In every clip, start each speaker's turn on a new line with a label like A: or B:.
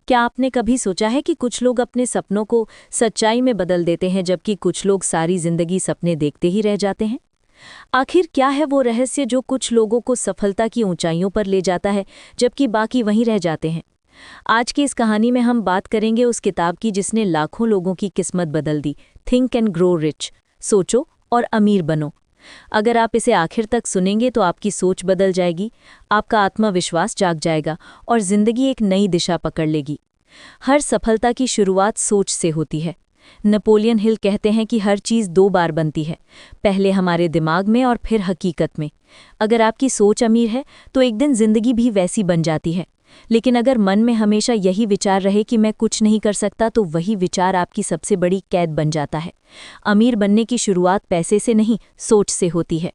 A: क्या आपने कभी सोचा है कि कुछ लोग अपने सपनों को सच्चाई में बदल देते हैं जबकि कुछ लोग सारी जिंदगी सपने देखते ही रह जाते हैं? आखिर क्या है वो रहस्य जो कुछ लोगों को सफलता की ऊंचाइयों पर ले जाता है जबकि बाकी वहीं रह जाते हैं? आज की इस कहानी में हम बात करेंगे उस किताब की जिसने लाखों लोगों की किस्मत बदल दी, थिंक एंड ग्रो रिच, सोचो और अमीर बनो। अगर आप इसे आखिर तक सुनेंगे तो आपकी सोच बदल जाएगी, आपका आत्मविश्वास जाग जाएगा और जिंदगी एक नई दिशा पकड़ लेगी। हर सफलता की शुरुआत सोच से होती है। नेपोलियन हिल कहते हैं कि हर चीज़ 2 बार बनती है, पहले हमारे दिमाग में और फिर हकीकत में। अगर आपकी सोच अमीर है तो एक दिन जिंदगी भी वैसी बन जाती है, लेकिन अगर मन में हमेशा यही विचार रहे कि मैं कुछ नहीं कर सकता तो वही विचार आपकी सबसे बड़ी कैद बन जाता है। अमीर बनने की शुरुआत पैसे से नहीं, सोच से होती है।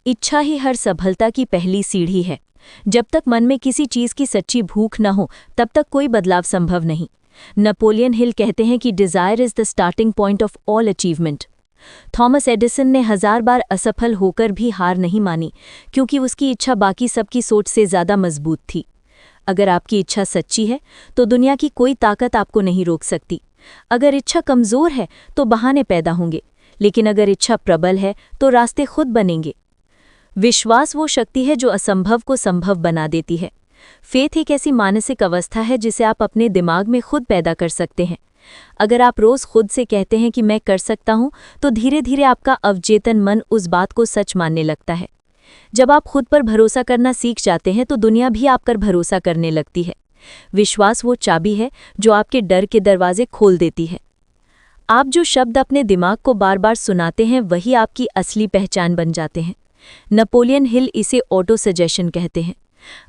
A: इच्छा ही हर सफलता की पहली सीढ़ी है। जब तक मन में किसी चीज़ की सच्ची भूख न हो तब तक कोई बदलाव संभव नहीं। नेपोलियन हिल कहते हैं कि desire is the starting point of all achievement. Thomas Edison ने 1000 बार असफल होकर भी हार नहीं मानी, क्योंकि उसकी इच्छा बाकी सबकी सोच से ज़्यादा मजबूत थी। अगर आपकी इच्छा सच्ची है तो दुनिया की कोई ताकत आपको नहीं रोक सकती। अगर इच्छा कमज़ोर है तो बहाने पैदा होंगे, लेकिन अगर इच्छा प्रबल है तो रास्ते खुद बनेंगे। विश्वास वो शक्ति है जो असंभव को संभव बना देती है। फेथ एक ऐसी मानसिक अवस्था है जिसे आप अपने दिमाग में खुद पैदा कर सकते हैं। अगर आप रोज़ खुद से कहते हैं कि मैं कर सकता हूँ, तो धीरे धीरे आपका अवचेतन मन उस बात को सच मानने लगता है। जब आप खुद पर भरोसा करना सीख जाते हैं तो दुनिया भी आप पर भरोसा करने लगती है। विश्वास वो चाबी है जो आपके डर के दरवाजे खोल देती है। आप जो शब्द अपने दिमाग को बार बार सुनाते हैं वही आपकी असली पहचान बन जाते हैं। नेपोलियन हिल इसे ऑटो सजेशन कहते हैं।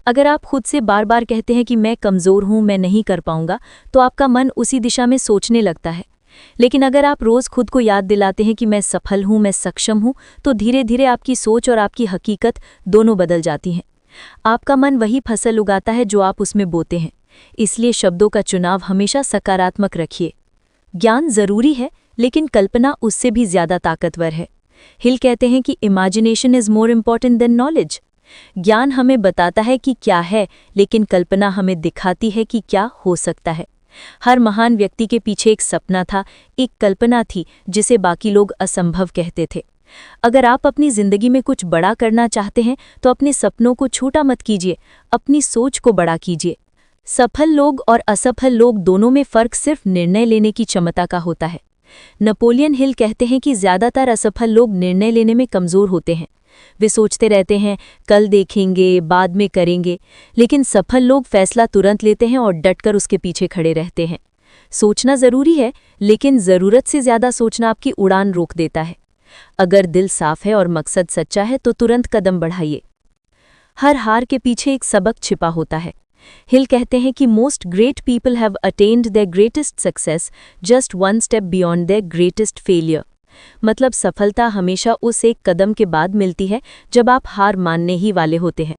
A: अगर आप खुद से बार बार कहते हैं कि मैं कमज़ोर हूँ, मैं नहीं कर पाऊंगा, तो आपका मन उसी दिशा में सोचने लगता है। लेकिन अगर आप रोज़ खुद को याद दिलाते हैं कि मैं सफल हूँ, मैं सक्षम हूँ, तो धीरे धीरे आपकी सोच और आपकी हकीकत दोनों बदल जाती हैं। आपका मन वही फसल उगाता है जो आप उसमें बोते हैं। इसलिए शब्दों का चुनाव हमेशा सकारात्मक रखिए। ज्ञान ज़रूरी है, लेकिन कल्पना उससे भी ज़्यादा ताकतवर है। हिल कहते हैं कि imagination is more important than knowledge. ज्ञान हमें बताता है कि क्या है, लेकिन कल्पना हमें दिखाती है कि क्या हो सकता है। हर महान व्यक्ति के पीछे एक सपना था, एक कल्पना थी जिसे बाकी लोग असंभव कहते थे। अगर आप अपनी जिंदगी में कुछ बड़ा करना चाहते हैं तो अपने सपनों को छोटा मत कीजिए, अपनी सोच को बड़ा कीजिए। सफल लोग और असफल लोग दोनों में फर्क सिर्फ निर्णय लेने की क्षमता का होता है। नेपोलियन हिल कहते हैं कि ज़्यादातर असफल लोग निर्णय लेने में कमज़ोर होते हैं। वे सोचते रहते हैं कल देखेंगे, बाद में करेंगे, लेकिन सफल लोग फैसला तुरंत लेते हैं और डटकर उसके पीछे खड़े रहते हैं। सोचना ज़रूरी है, लेकिन ज़रूरत से ज़्यादा सोचना आपकी उड़ान रोक देता है। अगर दिल साफ है और मकसद सच्चा है तो तुरंत कदम बढ़ाइए। हर हार के पीछे एक सबक छिपा होता है। हिल कहते हैं कि most great people have attend their greatest success just 1 step beyond their greatest failure. मतलब सफलता हमेशा उस एक कदम के बाद मिलती है जब आप हार मानने ही वाले होते हैं।